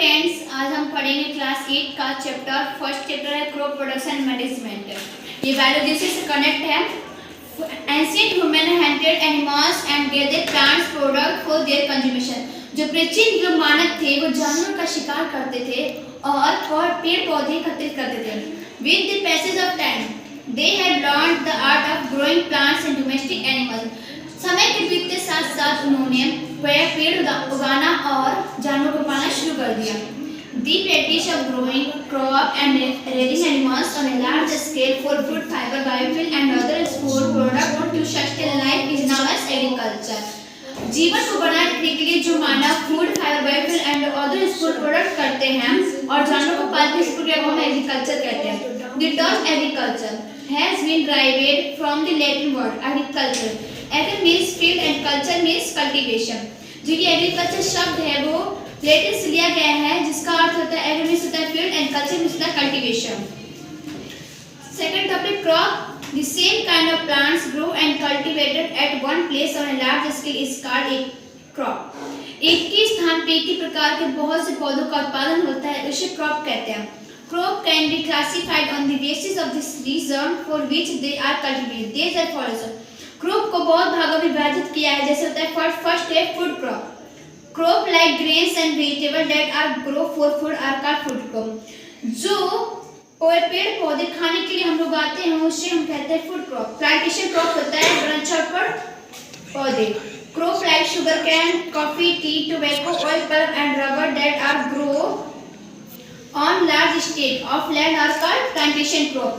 Friends, आज हम पढ़ेंगे क्लास 8 का चैप्टर। फर्स्ट चैप्टर है क्रॉप प्रोडक्शन मैनेजमेंट। ये बायोलॉजी से कनेक्ट है। Ancient human hunted animals and gather plants product for their consumption. जो प्राचीन जो मानव थे वो जानवरों का शिकार करते थे और पेड़ पौधे एकत्रित करते थे। With the passage of time they had learned the art of growing plants and domestic animals. समय के बीतते साथ साथ उन्होंने पेड़ उगाना और जानवरों को पालना शुरू कर दिया। The practice of growing crop and raising animals on a large scale for food, fiber, biofuel and other food products to sustain life is known as agriculture. जीवन को बनाए रखने के लिए जो मानव food, fibre, biofuel and other food product करते हैं और जानवरों को पालते हैं, इस प्रक्रिया को हम एग्रीकल्चर कहते हैं। The term agriculture has been derived from the Latin word agriculture. Agri means field and culture means cultivation. जो ये एग्रीकल्चर शब्द है वो लेटिन से लिया गया है, जिसका अर्थ होता है एग्री मींस होता है फील्ड एंड कल्चर मींस होता है cultivation. Second topic crop. The same kind of plants grow and cultivated at one place on a large scale is called a crop. एक ही स्थान पे एक ही प्रकार के बहुत से पौधों का उत्पादन होता है, उसे क्रॉप कहते हैं। Crop can be classified on the basis of this region for which they are cultivated. These are follows. Crop को बहुत भागों में विभाजित किया है, जैसे होता है फर्स्ट है food crop. Crop like grains and vegetable that are grow for food are called food crop. जो पेड़ पौधे खाने के लिए हम लोग आते हैं उसे हम कहते हैं फूड क्रॉप। प्लांटेशन क्रॉप होता है वृक्षों पर पौधे। Crop like sugar cane, coffee, tea, tobacco, oil pulp and rubber that are grow on large state of land are called plantation crop.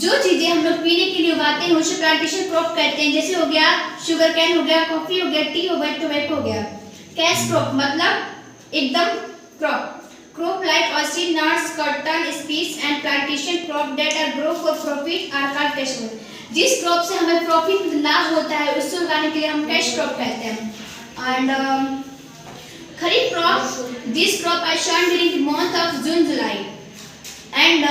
जो चीजें हम लोग पीने के लिए उगाते हैं उसे प्लांटेशन क्रॉप कहते हैं, जैसे हो गया शुगर कैन हो गया, कॉफी हो गया, टी हो गया, टोबैको हो गया। कैश क्रॉप मतलब एकदम crop. Crop like orchid, nuts, cotton, speech and plantation crop that are grow for profit are called cash crop. जिस क्रॉप से हमें प्रॉफिट लाभ होता है उसे उगाने के लिए हम कैश क्रॉप कहते हैं। And kharif crop, this crop are sown during the month of June July and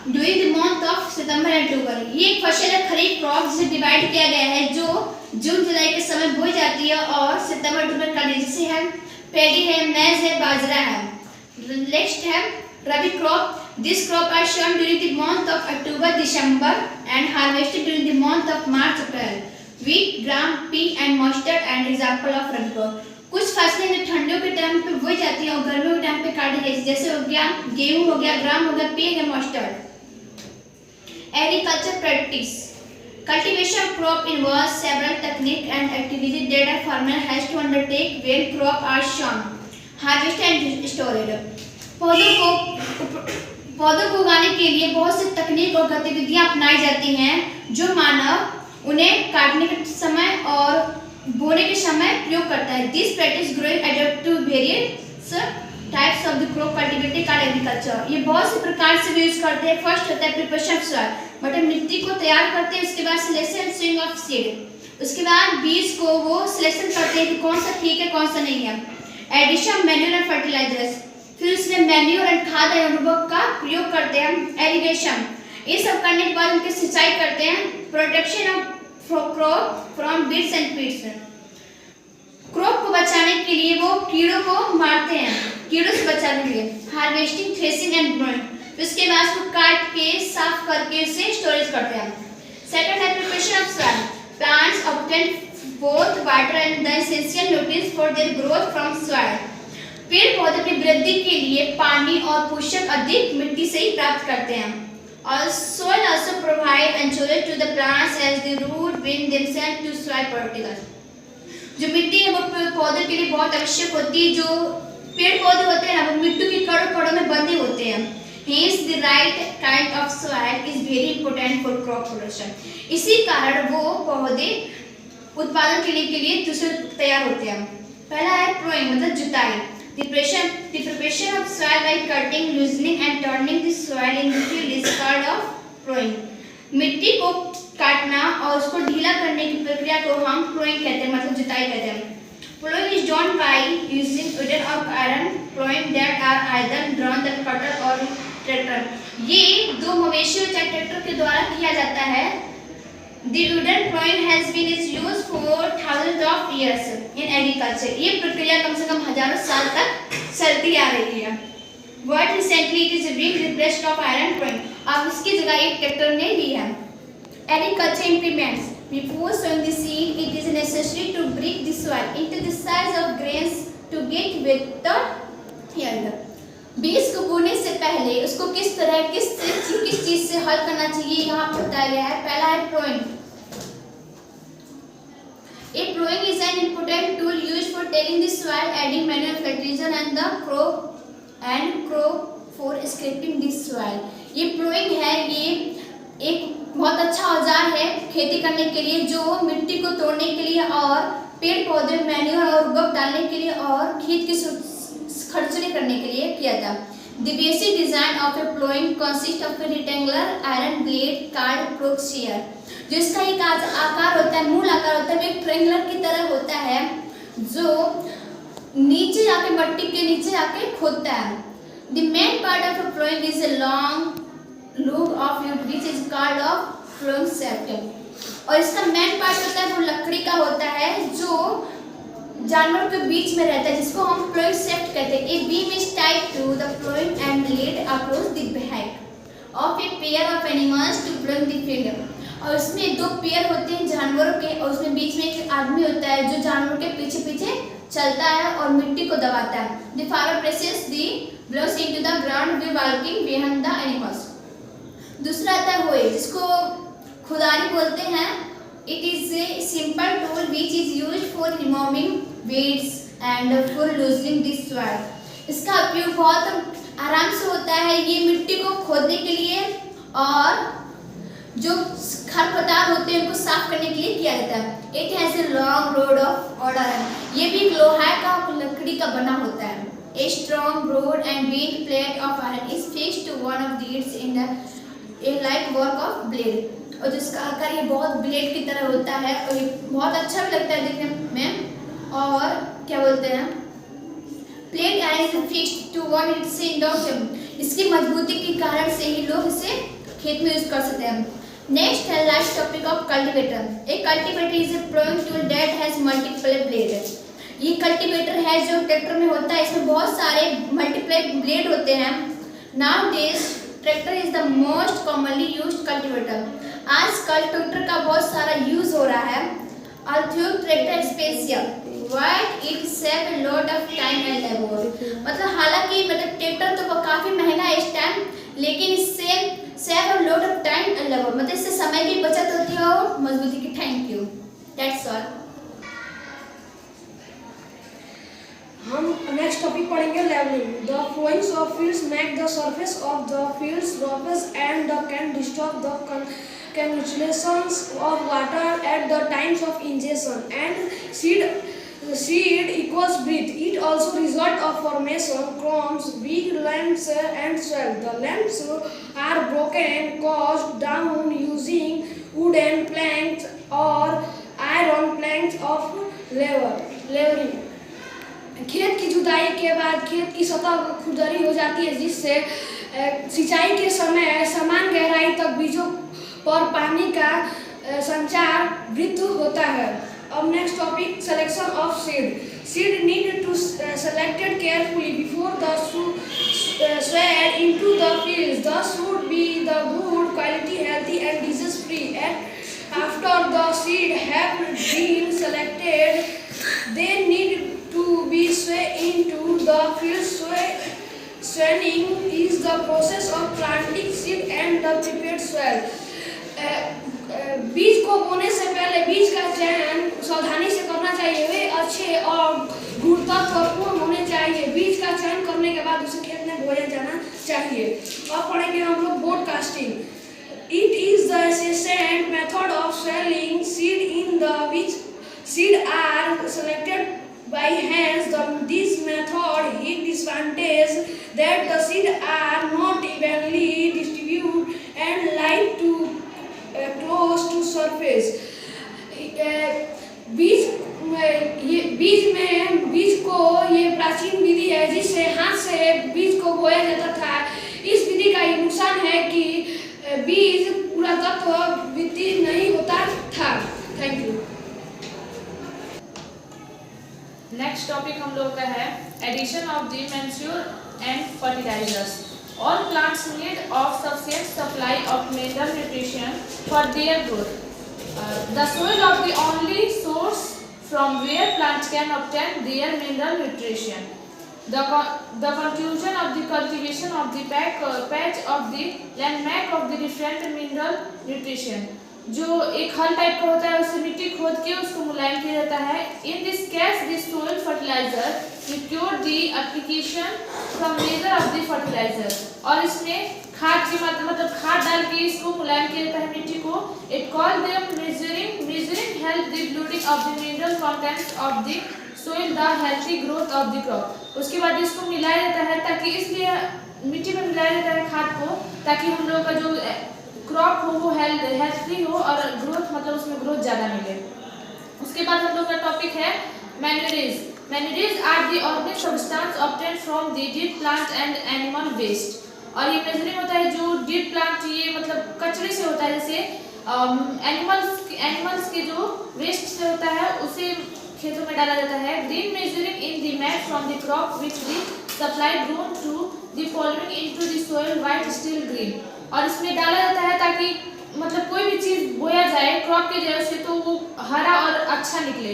during the month of September and October. ये एक फसल है खरीफ क्रॉप जिसे डिवाइड किया गया है, जो जून जुलाई के समय बोई जाती है और सितंबर अक्टूबर का जैसे है पैडी है, मैज है, बाजरा है। नेक्स्ट है rabi crop, this crop are sown during the month of October December and harvested during the month of March April. Wheat, gram, pea and mustard and example of rabi crop. कुछ फसलें जो ठंडियों के टाइम पे बोई जाती हैं और गर्मियों के टाइम पे काटी जाती है, जैसे हो गया गेहूं हो गया, ग्राम हो गया, पी है, mustard. Agriculture practice cultivation of crop involves several techniques and activities that a farmer has to undertake when crop are sown, harvested and stored. पौधों को उगाने के लिए बहुत से तकनीक और गतिविधियां अपनाई जाती हैं, जो मानव उन्हें काटने के समय और बोने के समय प्रयोग करता है। This practice growing adapt to various types of the crop cultivated called agriculture. ये बहुत से प्रकार से यूज करते हैं। फर्स्ट होता है प्रिपरेशन ऑफ सॉइल, मतलब मिट्टी को तैयार करते हैं। उसके बाद सिलेक्शन स्विंग ऑफ सीड, उसके बाद बीज को वो सिलेक्शन करते हैं कि कौन सा ठीक है कौन सा नहीं है। एडिशन मैन्यूर एंड फर्टिलाइजर्स, फिर उसमें मैन्यूर एंड खाद एवं उर्वरक का प्रयोग करते हैं। एरीगेशन, ये सब करने के बाद उनकी सिंचाई करते हैं। Protection of crop from beads and पीड्स, crop को बचाने के लिए वो कीड़ों को मारते हैं, कीड़ों से बचाने के लिए। हार्वेस्टिंग, थ्रेसिंग एंड ब्रोइंग, उसके बाद उसको काट के साफ करके उसे स्टोरेज करते हैं। सेकंड है preparation of soil, plants obtain both water and the essential nutrients for their growth from soil. पेड़ पौधे की वृद्धि के लिए पानी और पोषक अधिक मिट्टी से ही प्राप्त करते हैं। और soil also provide encourage to the plants as the root bind themselves to soil particles. जो मिट्टी है वो पौधे के लिए बहुत आवश्यक होती है। जो पेड़ पौधे होते हैं ना वो मिट्टी के कड़ों में बंधे होते हैं। Hence the right kind of soil is very important for crop production. इसी कारण वो पौधे उत्पादन के लिए दूसरे तैयार होते हैं। पहला है प्रोइंग मतलब जुताई। The preparation of soil by cutting, loosening and turning the soil in the field is called of plowing. मिट्टी को काटना और उसको ढीला करने की प्रक्रिया को हम प्लोइंग कहते हैं, मतलब जुताई कहते हैं। Plowing is done by using wooden or iron plowing that are either drawn by cutter or tractor. ये दो मवेशियों या ट्रैक्टर के द्वारा किया जाता है। The wooden plowing has been used for thousands of years in agriculture. ये प्रक्रिया कम से कम हजारों साल तक चलती आ रही है। but recently it is being replaced of iron throwing. अब इसकी जगह एक ट्रैक्टर ने ली है. Agriculture implements. Before sowing the seed, it is necessary to break the soil into the size of grains to get better yield. बीज को बोने से पहले उसको किस चीज से हल करना चाहिए यहाँ पर बताया गया है. पहला है ploughing. A ploughing is an important tool used for tilling the soil, adding manure, fertilizer and the crop for scraping the soil. ये प्लोइंग है, ये एक बहुत अच्छा औजार है खेती करने के लिए जो मिट्टी को तोड़ने के लिए और पेड़ पौधे मैन्योर और उर्वरक डालने के लिए और खेत की खर्चने करने के लिए किया था. The basic design of a ploughing consists of a rectangular iron blade called plough shear. जो इसका एक आकार होता है, मूल आकार होता है, वो एक ट्रायंगुलर की तरह होता है जो नीचे जाके मट्टी के नीचे जाके खोदता है. The main part of a ploughing is a long log of wood which is called a ploughing shaft. और इसका मेन पार्ट होता है वो लकड़ी का होता है जो जानवर के बीच में रहता है जिसको हम प्लोइंग शेफ्ट कहते हैं. A beam is tied to the ploughing and laid across the back of a pair of animals to plough the field. और उसमें दो पेयर होते हैं जानवरों के और उसमें बीच में एक आदमी होता है जो जानवरों के पीछे पीछे चलता है और मिट्टी को दबाता है. The farmer presses the blows into the ground while walking behind the animals. दूसरा आता है होए जिसको खुदारी बोलते हैं. It is a simple tool which is used for removing weeds and for loosening the soil. इसका उपयोग बहुत आराम से होता है. ये मिट्टी को खोदने के लिए और जो खरपतवार होते हैं उनको साफ करने के लिए किया जाता है. It has a long rod of iron. ये भी लोहा का लकड़ी का बना होता है. A strong broad and bent plate of iron is fixed to one of the ends in a like work of blade. और जिसका आकार ये बहुत ब्लेड की तरह होता है और ये बहुत अच्छा भी लगता है देखने में. और क्या बोलते हैं plate iron is fixed to one its indoor. इसकी मजबूती के कारण से ही लोग इसे खेत में यूज कर सकते हैं. नेक्स्ट है last topic of cultivator. A cultivator is a ploughing tool that has multiple blade. ये कल्टीवेटर है जो ट्रैक्टर में होता है. इसमें बहुत सारे मल्टीपल ब्लेड होते हैं. Nowadays tractor is the most commonly used cultivator. आजकल ट्रैक्टर का बहुत सारा यूज हो रहा है. Although tractor special what it save a lot of time and labour. मतलब हालांकि ट्रैक्टर तो काफी महंगा है इस टाइम लेकिन इससे save a lot of time and labour मतलब इससे समय की बचत होती है और मजबूती की. Thank you. That's all. हम नेक्स्ट टॉपिक पढ़ेंगे levelling. The flowings of fields make the surface of the fields roughest and can disturb the accumulations of water at the times of ingestion and seed equals breath. It also result of formation crumbs, big lumps and swell. The lumps are broken caused down using wooden planks or iron planks of levering. खेत की जुताई के बाद खेत की सतह खुरदरी हो जाती है जिससे सिंचाई के समय समान गहराई तक बीजों पर पानी का संचार वृद्धि होता है. अब next topic selection of seed. Seed need to selected carefully before the sowed into the fields. The should be the good quality, healthy and disease free. And after the seed have been selected, they need to be sowed into the fields. Sowing is the process of planting seed and the prepared soil. बीज को बोने से पहले बीज का चयन सावधानी से करना चाहिए. वे अच्छे और गुणवत्तापूर्ण होने चाहिए. बीज का चयन करने के बाद उसे खेत में बोया जाना चाहिए. अब पढ़ेंगे हम लोग broadcasting. It is the efficient method of sowing seed in the which seed are selected by hands. This method has disadvantage that the seed are not evenly distributed and like to close to surface. बीज को ये प्राचीन विधि है जिससे हाथ से बीज को बोया जाता था. इस विधि का ये नुकसान है कि बीज पूरा तत्व विकसित नहीं होता था. Thank you. नेक्स्ट टॉपिक हम लोग का है addition of the manure and fertilizer. fertilizers. All plants need of sufficient supply of mineral nutrition for their growth. The soil of the only source from where plants can obtain their mineral nutrition. The conclusion of the cultivation of the patch of the landmark of the different mineral nutrition. जो एक हल type का होता है, उससे मिट्टी खोद के उसको मुलायम किया जाता है. In this case this soil fertiliser require the application from nature of the fertiliser. और इसमें खाद की मतलब खाद डाल के इसको मुलायम किया जाता है मिट्टी को. It call them measuring help the building of the mineral contents of the soil the healthy growth of the crop. उसके बाद इसको मिलाया जाता है, ताकि इसलिए मिट्टी में मिलाया जाता है खाद को, ताकि हम लोग का जो क्रॉप हो वो हेल्थी हो और ग्रोथ मतलब उसमें ग्रोथ ज़्यादा मिले. उसके बाद हम लोग का टॉपिक है manures. Manures are the organic substance obtain from the dead plant and animal waste. और ये मेजरिंग होता है जो डेड प्लांट, ये मतलब कचरे से होता है, जैसे एनिमल्स के जो वेस्ट से होता है उसे खेतों में डाला जाता है. Green measuring in the mat from the crop which the supply grown to the following into the soil white still green. और इसमें डाला जाता है ताकि मतलब कोई भी चीज बोया जाए क्रॉप के जगह से तो वो हरा और अच्छा निकले.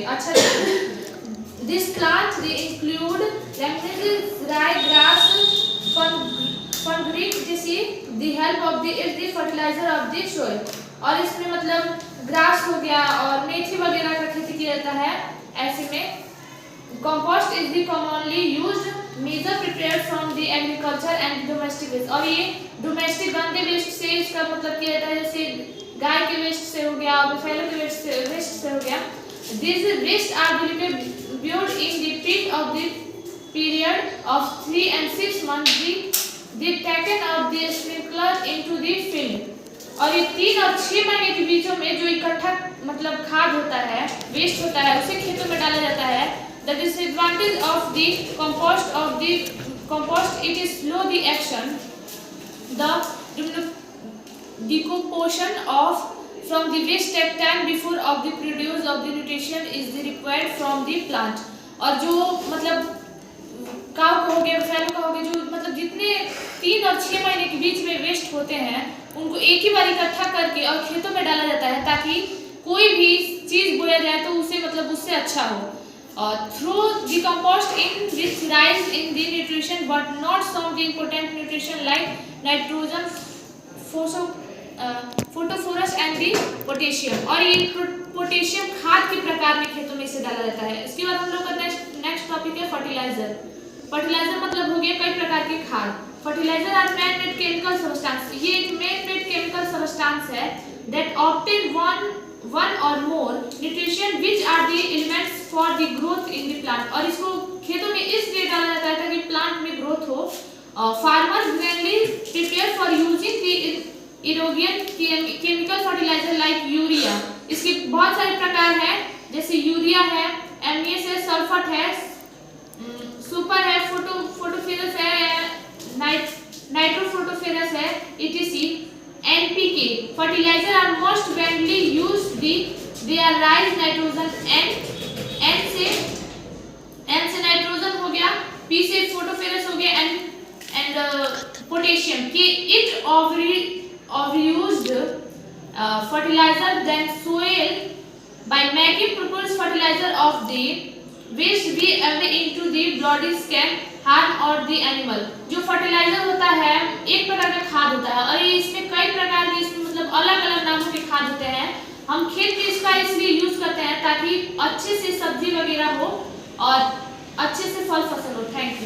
दिस प्लांट दे इंक्लूड लेम्नेसिस, राई ग्रास, फनग्रीक जैसी the help of the is the fertilizer of the soil. और इसमें मतलब ग्रास हो गया और मेथी वगैरह का खेती किया जाता है. ऐसे में compost is the commonly used major prepared from the agriculture and domestic waste. और ये डोमेस्टिक गंदे वेस्ट से इसका मतलब किया जाता है, जैसे गाय के वेस्ट से हो गया, बफेलो के वेस्ट से हो गया. This waste are buried in the peak of the period of 3 and 6 months the taken off the sprinkler into the field. और ये 3 और 6 महीने के बीचों में जो इकट्ठा मतलब खाद होता है, वेस्ट होता है, उसे खेतों में डाला जाता है. The disadvantage of the compost it is slow the action. The decomposition of from the waste take time before of the produce of the nutrition is the required from the plant. और जो मतलब काव का हो गया, फैल का हो गया, जो मतलब जितने 3 और 6 महीने के बीच में वेस्ट होते हैं उनको एक ही बार इकट्ठा करके और खेतों में डाला जाता है, ताकि कोई भी चीज बोया जाए तो उसे मतलब उससे अच्छा हो. Through the compost in which rise in the nutrition but not some the important nutrition like nitrogen, phosphorus and the potassium. और ये पोटेशियम खाद के प्रकार में खेतों में इसे डाला जाता है. इसके बाद हम लोग का नेक्स्ट टॉपिक है फर्टिलाइजर. फर्टिलाइजर मतलब हो गया कई प्रकार के खाद. Fertilizer are man made chemical substance. ये एक मैन मेड केमिकल सब्सटेंस है that obtain one or more nutrition which are the elements for the growth in the plant. और इसको खेतों में इसलिए डाला जाता है ताकि प्लांट में ग्रोथ हो. Farmers mainly prepare for using the इरोगियन केमिकल फर्टिलाइजर लाइक यूरिया. इसके बहुत सारे प्रकार हैं, जैसे यूरिया है, एमईएस है, सल्फेट है, सुपर है, फोटोफेरस है, नाइट्रोफोटोफेरस है, etc. NPK fertilizer are most widely used. They are rise nitrogen N से नाइट्रोजन हो गया, P से फोटोफेरस हो गया, and पोटेशियम कि it overused fertilizer than soil by making proposed fertilizer of the waste be away into the body can harm or the animal. जो fertiliser होता है एक प्रकार का खाद होता है और ये इसमें कई प्रकार के इसमें मतलब अलग अलग नामों के खाद होते हैं. हम खेत में इसका इसलिए यूज करते हैं ताकि अच्छे से सब्जी वगैरह हो और अच्छे से फल फसल हो. Thank you.